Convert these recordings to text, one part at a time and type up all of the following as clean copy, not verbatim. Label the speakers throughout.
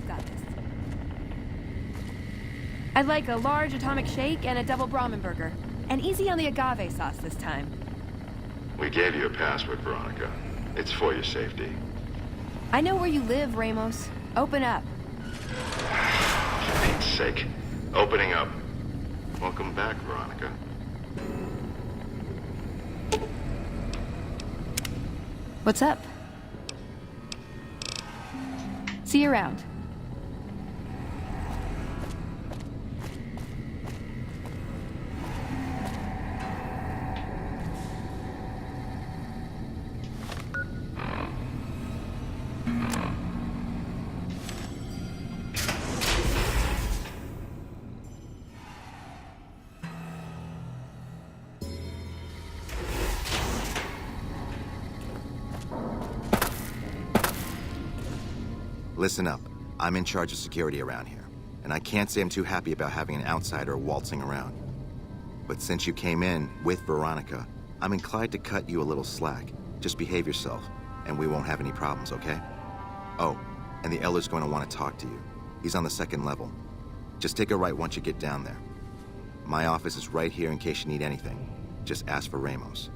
Speaker 1: I've got this. I'd like a large atomic shake and a double Brahmin burger. And easy on the agave sauce this time.
Speaker 2: We gave you a password, Veronica. It's for your safety.
Speaker 1: I know where you live, Ramos. Open up.
Speaker 2: For Pete's sake. Opening up. Welcome back, Veronica.
Speaker 1: What's up? See you around.
Speaker 3: Listen up. I'm in charge of security around here, and I can't say I'm too happy about having an outsider waltzing around. But since you came in with Veronica, I'm inclined to cut you a little slack. Just behave yourself, and we won't have any problems, okay? Oh, and the Elder's going to want to talk to you. He's on the 2nd level. Just take a right once you get down there. My office is right here in case you need anything. Just ask for Ramos.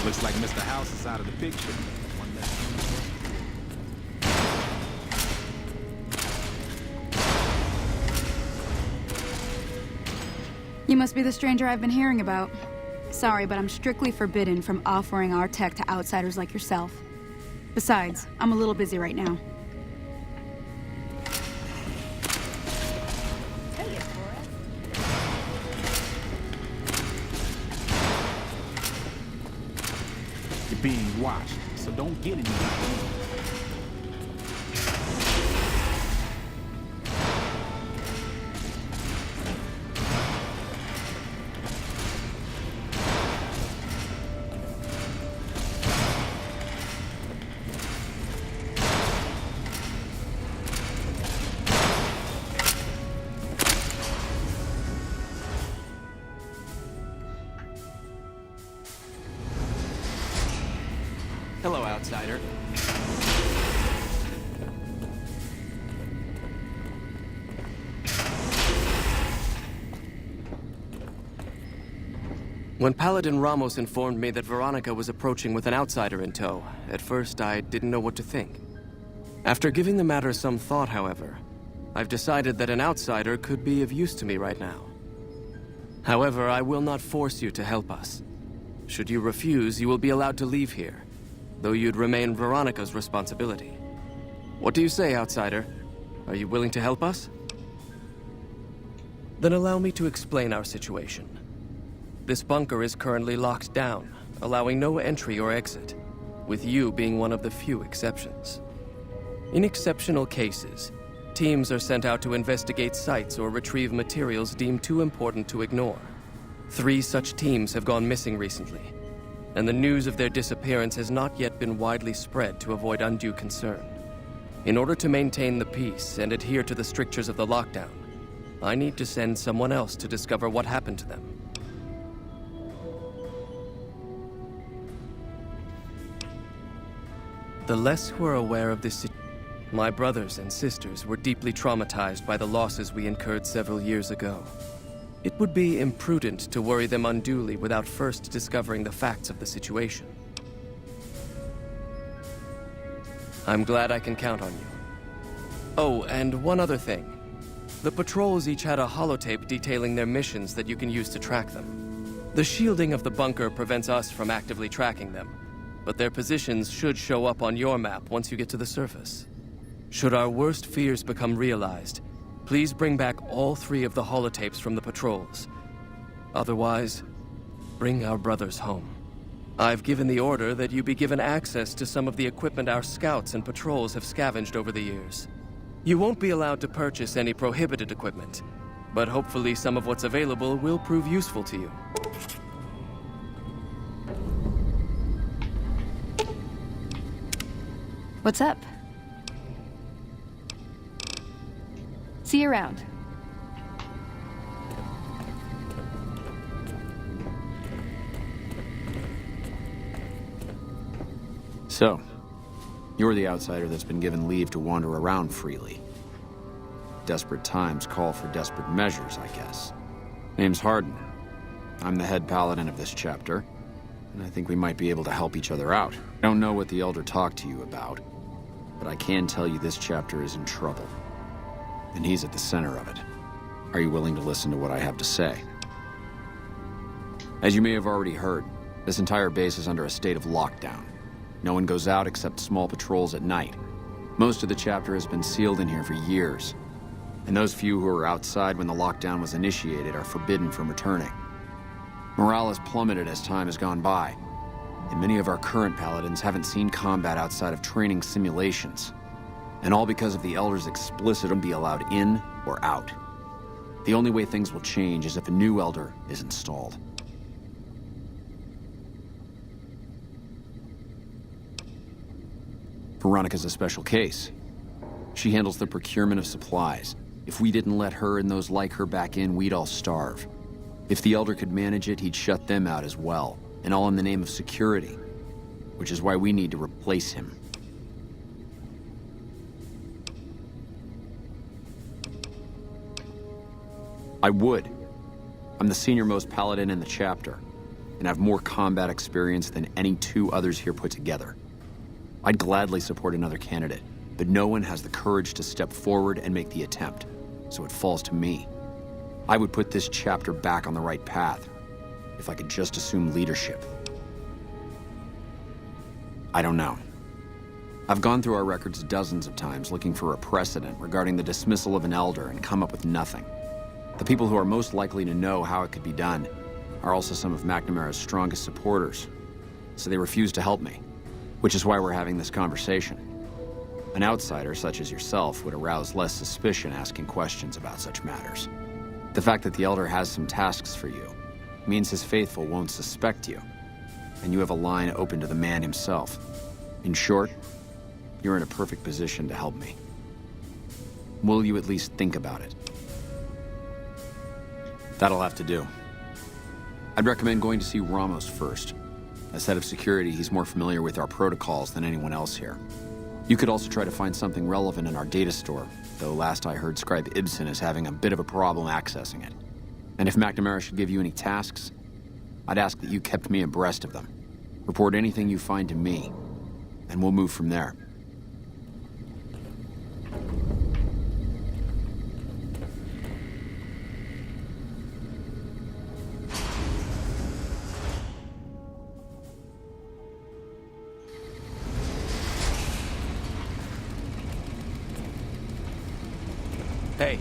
Speaker 4: Looks like Mr. House is out of the picture. One less.
Speaker 5: You must be the stranger I've been hearing about. Sorry, but I'm strictly forbidden from offering our tech to outsiders like yourself. Besides, I'm a little busy right now.
Speaker 4: You're being watched, so don't get anything.
Speaker 6: Hello, outsider. When Paladin Ramos informed me that Veronica was approaching with an outsider in tow, at first I didn't know what to think. After giving the matter some thought, however, I've decided that an outsider could be of use to me right now. However, I will not force you to help us. Should you refuse, you will be allowed to leave here, though you'd remain Veronica's responsibility. What do you say, outsider? Are you willing to help us? Then allow me to explain our situation. This bunker is currently locked down, allowing no entry or exit, with you being one of the few exceptions. In exceptional cases, teams are sent out to investigate sites or retrieve materials deemed too important to ignore. 3 such teams have gone missing recently, and the news of their disappearance has not yet been widely spread to avoid undue concern. In order to maintain the peace and adhere to the strictures of the lockdown, I need to send someone else to discover what happened to them. The less who are aware of this situation, my brothers and sisters were deeply traumatized by the losses we incurred several years ago. It would be imprudent to worry them unduly without first discovering the facts of the situation. I'm glad I can count on you. Oh, and one other thing. The patrols each had a holotape detailing their missions that you can use to track them. The shielding of the bunker prevents us from actively tracking them, but their positions should show up on your map once you get to the surface. Should our worst fears become realized, please bring back all 3 of the holotapes from the patrols. Otherwise, bring our brothers home. I've given the order that you be given access to some of the equipment our scouts and patrols have scavenged over the years. You won't be allowed to purchase any prohibited equipment, but hopefully some of what's available will prove useful to you.
Speaker 1: What's up? See you around.
Speaker 7: So, you're the outsider that's been given leave to wander around freely. Desperate times call for desperate measures, I guess. Name's Hardin. I'm the head paladin of this chapter, and I think we might be able to help each other out. I don't know what the Elder talked to you about, but I can tell you this chapter is in trouble. And he's at the center of it. Are you willing to listen to what I have to say? As you may have already heard, this entire base is under a state of lockdown. No one goes out except small patrols at night. Most of the chapter has been sealed in here for years, and those few who were outside when the lockdown was initiated are forbidden from returning. Morale has plummeted as time has gone by, and many of our current paladins haven't seen combat outside of training simulations. And all because of the Elder's explicit be allowed in or out. The only way things will change is if a new Elder is installed. Veronica's a special case. She handles the procurement of supplies. If we didn't let her and those like her back in, we'd all starve. If the Elder could manage it, he'd shut them out as well, and all in the name of security, which is why we need to replace him. I would. I'm the senior-most paladin in the chapter, and have more combat experience than any 2 others here put together. I'd gladly support another candidate, but no one has the courage to step forward and make the attempt, so it falls to me. I would put this chapter back on the right path, if I could just assume leadership. I don't know. I've gone through our records dozens of times looking for a precedent regarding the dismissal of an Elder and come up with nothing. The people who are most likely to know how it could be done are also some of McNamara's strongest supporters, so they refuse to help me, which is why we're having this conversation. An outsider such as yourself would arouse less suspicion asking questions about such matters. The fact that the Elder has some tasks for you means his faithful won't suspect you, and you have a line open to the man himself. In short, you're in a perfect position to help me. Will you at least think about it? That'll have to do. I'd recommend going to see Ramos first. As head of security, he's more familiar with our protocols than anyone else here. You could also try to find something relevant in our data store, though last I heard Scribe Ibsen is having a bit of a problem accessing it. And if McNamara should give you any tasks, I'd ask that you kept me abreast of them. Report anything you find to me, and we'll move from there.
Speaker 6: Hey.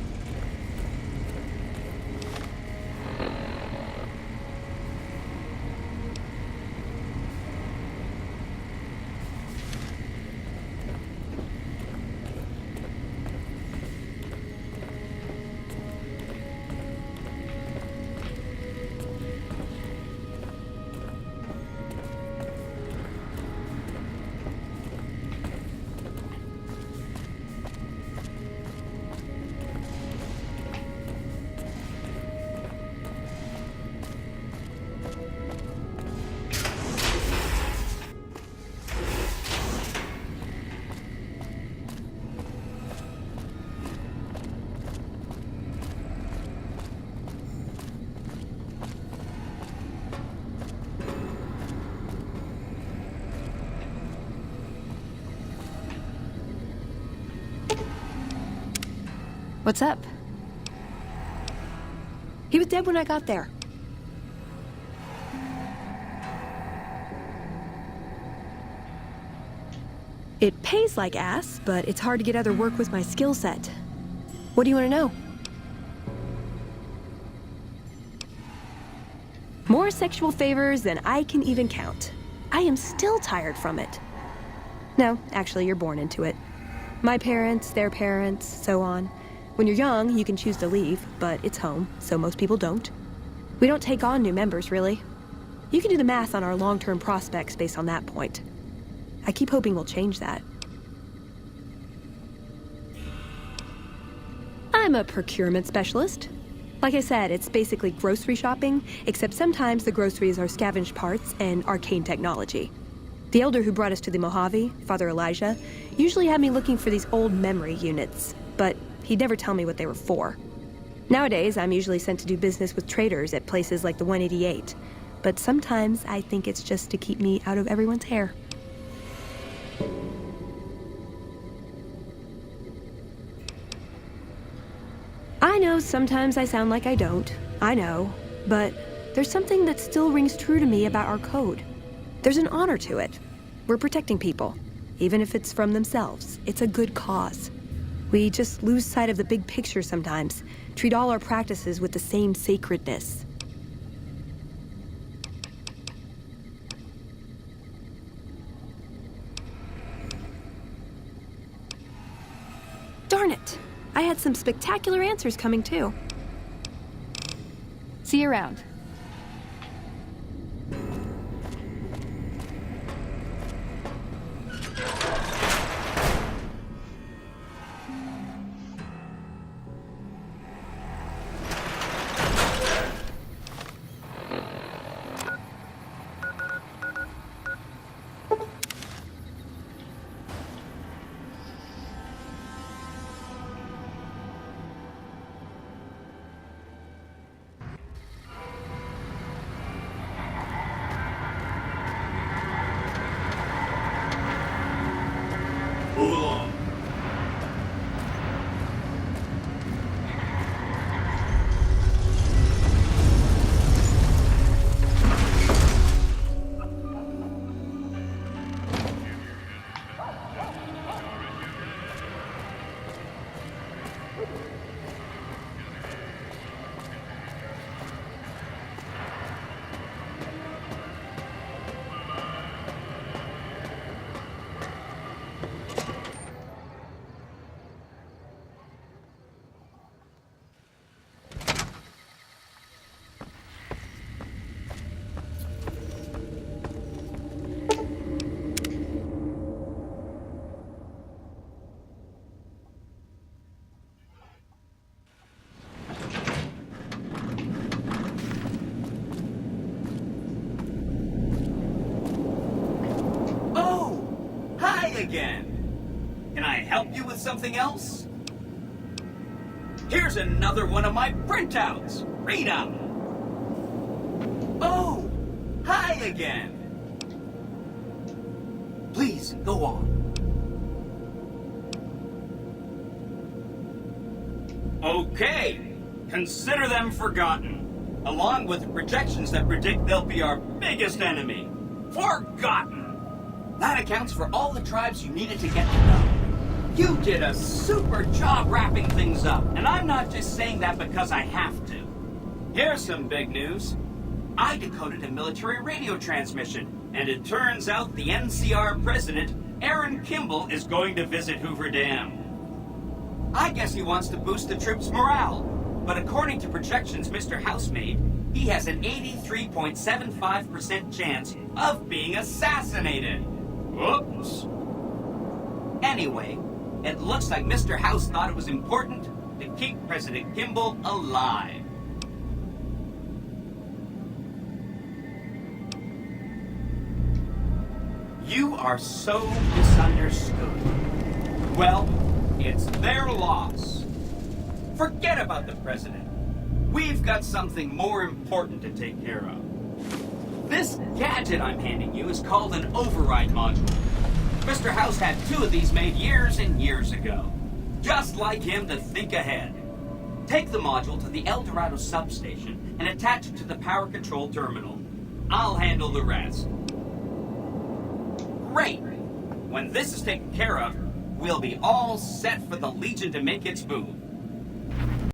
Speaker 1: What's up? He was dead when I got there. It pays like ass, but it's hard to get other work with my skill set. What do you want to know? More sexual favors than I can even count. I am still tired from it. No, actually, you're born into it. My parents, their parents, so on. When you're young, you can choose to leave, but it's home, so most people don't. We don't take on new members, really. You can do the math on our long-term prospects based on that point. I keep hoping we'll change that. I'm a procurement specialist. Like I said, it's basically grocery shopping, except sometimes the groceries are scavenged parts and arcane technology. The elder who brought us to the Mojave, Father Elijah, usually had me looking for these old memory units, but he'd never tell me what they were for. Nowadays, I'm usually sent to do business with traders at places like the 188, but sometimes I think it's just to keep me out of everyone's hair. I know sometimes I sound like I don't. I know. But there's something that still rings true to me about our code. There's an honor to it. We're protecting people. Even if it's from themselves. It's a good cause. We just lose sight of the big picture sometimes. Treat all our practices with the same sacredness. Darn it! I had some spectacular answers coming too. See you around.
Speaker 8: Move along.
Speaker 9: Again. Can I help you with something else? Here's another one of my printouts. Read 'em. Oh, hi again. Please, go on. Okay, consider them forgotten, along with projections that predict they'll be our biggest enemy. Forgotten! That accounts for all the tribes you needed to get to know. You did a super job wrapping things up, and I'm not just saying that because I have to. Here's some big news. I decoded a military radio transmission, and it turns out the NCR president, Aaron Kimball, is going to visit Hoover Dam. I guess he wants to boost the troops' morale, but according to projections Mr. House made, he has an 83.75% chance of being assassinated. Whoops. Anyway, it looks like Mr. House thought it was important to keep President Kimball alive. You are so misunderstood. Well, it's their loss. Forget about the president. We've got something more important to take care of. This gadget I'm handing you is called an override module. Mr. House had 2 of these made years and years ago. Just like him to think ahead. Take the module to the El Dorado substation and attach it to the power control terminal. I'll handle the rest. Great! When this is taken care of, we'll be all set for the Legion to make its move.